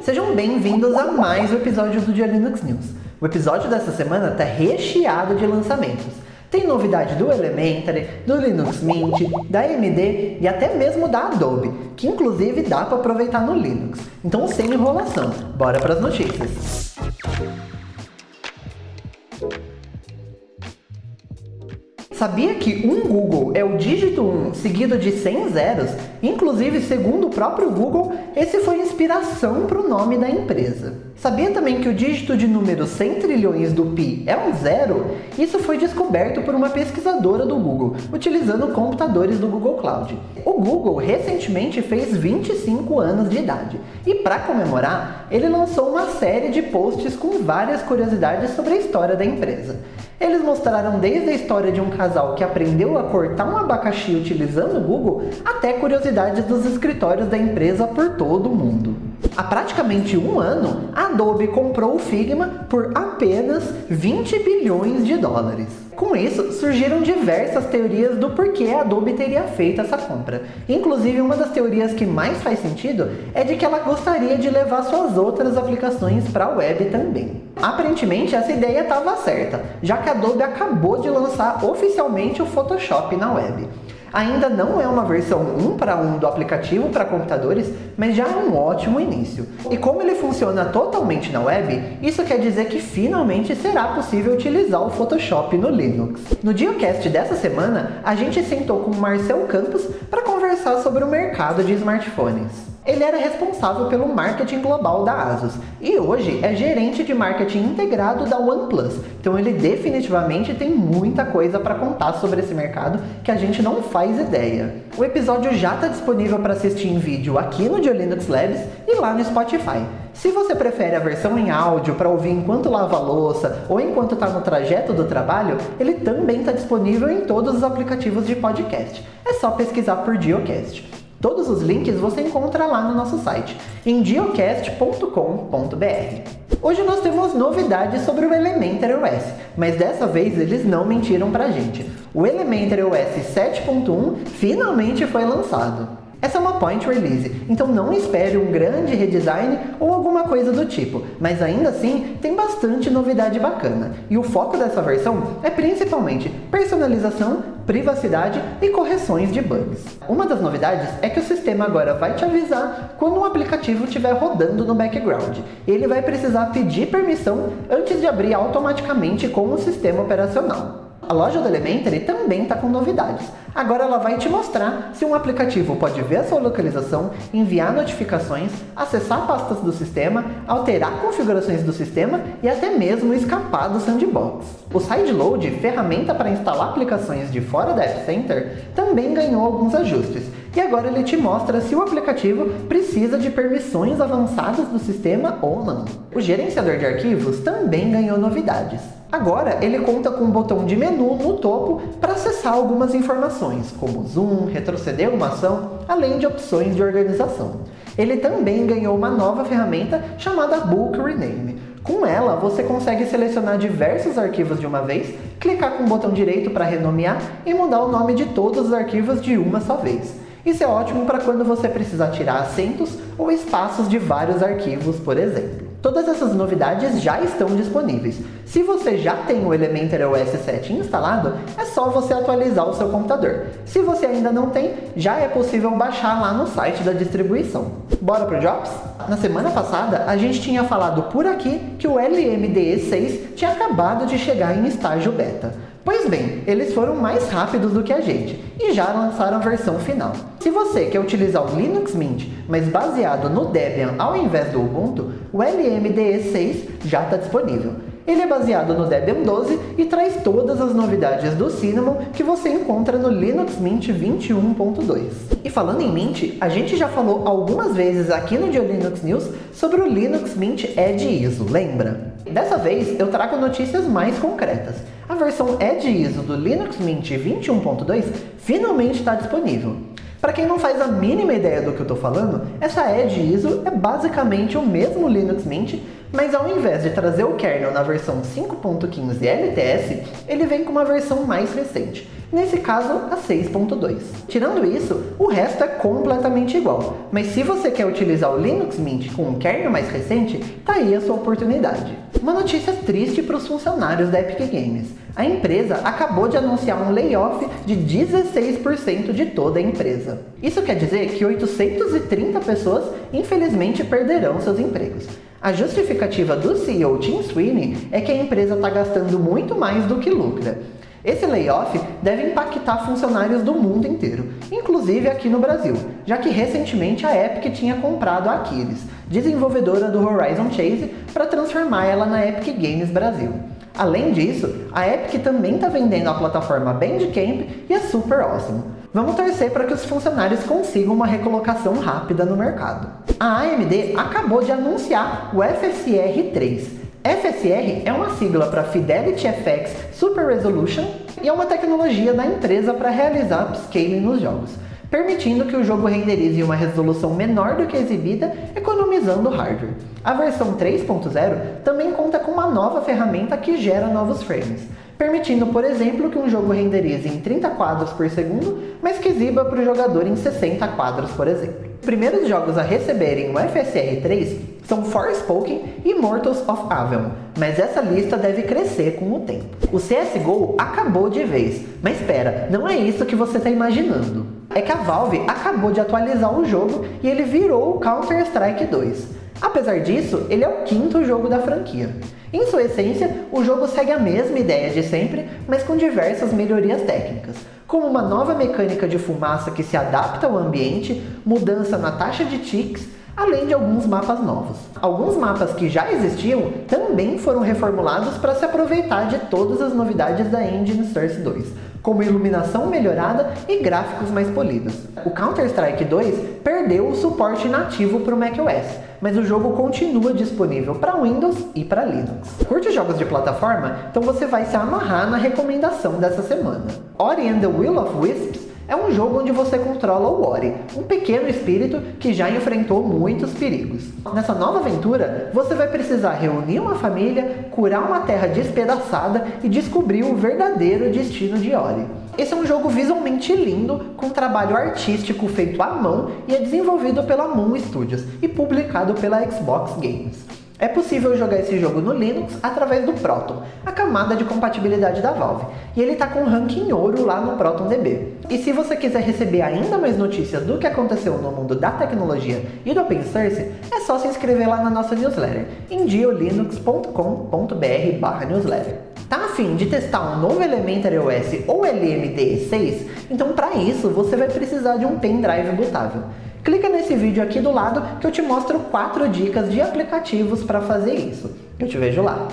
Sejam bem-vindos a mais um episódio do Dia Linux News. O episódio dessa semana está recheado de lançamentos. Tem novidade do Elementary, do Linux Mint, da AMD e até mesmo da Adobe, que inclusive dá para aproveitar no Linux. Então, sem enrolação, bora para as notícias. Sabia que um Google é o dígito 1 seguido de 100 zeros? Inclusive, segundo o próprio Google, esse foi inspiração para o nome da empresa. Sabia também que o dígito de número 100 trilhões do Pi é um zero? Isso foi descoberto por uma pesquisadora do Google, utilizando computadores do Google Cloud. O Google recentemente fez 25 anos de idade e, para comemorar, ele lançou uma série de posts com várias curiosidades sobre a história da empresa. Eles mostraram desde a história de um casal que aprendeu a cortar um abacaxi utilizando o Google, até curiosidades dos escritórios da empresa por todo o mundo. Há praticamente um ano, a Adobe comprou o Figma por apenas 20 bilhões de dólares. Com isso, surgiram diversas teorias do porquê a Adobe teria feito essa compra. Inclusive, uma das teorias que mais faz sentido é de que ela gostaria de levar suas outras aplicações para a web também. Aparentemente, essa ideia estava certa, já que a Adobe acabou de lançar oficialmente o Photoshop na web. Ainda não é uma versão 1 para 1 do aplicativo para computadores, mas já é um ótimo início. E como ele funciona totalmente na web, isso quer dizer que finalmente será possível utilizar o Photoshop no Linux. No Diocast dessa semana, a gente sentou com o Marcel Campos para conversar sobre o mercado de smartphones. Ele era responsável pelo marketing global da ASUS e hoje é gerente de marketing integrado da OnePlus. Então ele definitivamente tem muita coisa para contar sobre esse mercado que a gente não faz ideia. O episódio já está disponível para assistir em vídeo aqui no Linux Labs e lá no Spotify. Se você prefere a versão em áudio para ouvir enquanto lava a louça ou enquanto está no trajeto do trabalho, ele também está disponível em todos os aplicativos de podcast. É só pesquisar por Diocast. Todos os links você encontra lá no nosso site, em diocast.com.br. Hoje nós temos novidades sobre o Elementary OS, mas dessa vez eles não mentiram pra gente. O Elementary OS 7.1 finalmente foi lançado. Essa é uma point release, então não espere um grande redesign ou alguma coisa do tipo, mas ainda assim tem bastante novidade bacana. E o foco dessa versão é principalmente personalização, privacidade e correções de bugs. Uma das novidades é que o sistema agora vai te avisar quando um aplicativo estiver rodando no background. Ele vai precisar pedir permissão antes de abrir automaticamente com o sistema operacional. A loja do Elementary também está com novidades. Agora ela vai te mostrar se um aplicativo pode ver a sua localização, enviar notificações, acessar pastas do sistema, alterar configurações do sistema e até mesmo escapar do sandbox. O Sideload, ferramenta para instalar aplicações de fora da App Center, também ganhou alguns ajustes. E agora ele te mostra se o aplicativo precisa de permissões avançadas do sistema ou não. O gerenciador de arquivos também ganhou novidades. Agora ele conta com um botão de menu no topo para acessar algumas informações, como zoom, retroceder uma ação, além de opções de organização. Ele também ganhou uma nova ferramenta chamada Bulk Rename. Com ela, você consegue selecionar diversos arquivos de uma vez, clicar com o botão direito para renomear e mudar o nome de todos os arquivos de uma só vez. Isso é ótimo para quando você precisar tirar acentos ou espaços de vários arquivos, por exemplo. Todas essas novidades já estão disponíveis. Se você já tem o Elementary OS 7 instalado, é só você atualizar o seu computador. Se você ainda não tem, já é possível baixar lá no site da distribuição. Bora pro Drops? Na semana passada, a gente tinha falado por aqui que o LMDE 6 tinha acabado de chegar em estágio beta. Pois bem, eles foram mais rápidos do que a gente e já lançaram a versão final. Se você quer utilizar o Linux Mint, mas baseado no Debian ao invés do Ubuntu, o LMDE 6 já está disponível. Ele é baseado no Debian 12 e traz todas as novidades do Cinnamon que você encontra no Linux Mint 21.2. E falando em Mint, a gente já falou algumas vezes aqui no Linux News sobre o Linux Mint Edge ISO, lembra? Dessa vez eu trago notícias mais concretas. A versão Edge ISO do Linux Mint 21.2 finalmente está disponível. Para quem não faz a mínima ideia do que eu estou falando, essa Edge ISO é basicamente o mesmo Linux Mint, mas ao invés de trazer o kernel na versão 5.15 LTS, ele vem com uma versão mais recente, nesse caso a 6.2. Tirando isso, o resto é completamente igual, mas se você quer utilizar o Linux Mint com um kernel mais recente, tá aí a sua oportunidade. Uma notícia triste para os funcionários da Epic Games. A empresa acabou de anunciar um layoff de 16% de toda a empresa. Isso quer dizer que 830 pessoas infelizmente perderão seus empregos. A justificativa do CEO Tim Sweeney é que a empresa está gastando muito mais do que lucra. Esse layoff deve impactar funcionários do mundo inteiro, inclusive aqui no Brasil, já que recentemente a Epic tinha comprado a Aquiles, desenvolvedora do Horizon Chase, para transformar ela na Epic Games Brasil. Além disso, a Epic também está vendendo a plataforma Bandcamp e é super awesome. Vamos torcer para que os funcionários consigam uma recolocação rápida no mercado. A AMD acabou de anunciar o FSR 3. FSR é uma sigla para Fidelity FX Super Resolution e é uma tecnologia da empresa para realizar upscaling nos jogos, permitindo que o jogo renderize em uma resolução menor do que a exibida, economizando hardware. A versão 3.0 também conta com uma nova ferramenta que gera novos frames, permitindo, por exemplo, que um jogo renderize em 30 quadros por segundo, mas que exiba para o jogador em 60 quadros, por exemplo. Os primeiros jogos a receberem o FSR 3 são Forspoken e Immortals of Avium, mas essa lista deve crescer com o tempo. O CSGO acabou de vez, mas espera, não é isso que você está imaginando. É que a Valve acabou de atualizar o jogo e ele virou o Counter-Strike 2. Apesar disso, ele é o 5º jogo da franquia. Em sua essência, o jogo segue a mesma ideia de sempre, mas com diversas melhorias técnicas, como uma nova mecânica de fumaça que se adapta ao ambiente, mudança na taxa de ticks, além de alguns mapas novos. Alguns mapas que já existiam também foram reformulados para se aproveitar de todas as novidades da Engine Source 2, como iluminação melhorada e gráficos mais polidos. O Counter-Strike 2 perdeu o suporte nativo para o macOS, mas o jogo continua disponível para Windows e para Linux. Curte jogos de plataforma? Então você vai se amarrar na recomendação dessa semana. Ori and the Will of Wisps é um jogo onde você controla o Ori, um pequeno espírito que já enfrentou muitos perigos. Nessa nova aventura, você vai precisar reunir uma família, curar uma terra despedaçada e descobrir o verdadeiro destino de Ori. Esse é um jogo visualmente lindo, com trabalho artístico feito à mão e é desenvolvido pela Moon Studios e publicado pela Xbox Games. É possível jogar esse jogo no Linux através do Proton, a camada de compatibilidade da Valve, e ele está com ranking ouro lá no ProtonDB. E se você quiser receber ainda mais notícias do que aconteceu no mundo da tecnologia e do Open Source, é só se inscrever lá na nossa newsletter, em diolinux.com.br/newsletter. Tá a fim de testar um novo Elementary OS ou LMDE6? Então para isso você vai precisar de um pendrive bootável. Clica nesse vídeo aqui do lado que eu te mostro 4 dicas de aplicativos para fazer isso. Eu te vejo lá.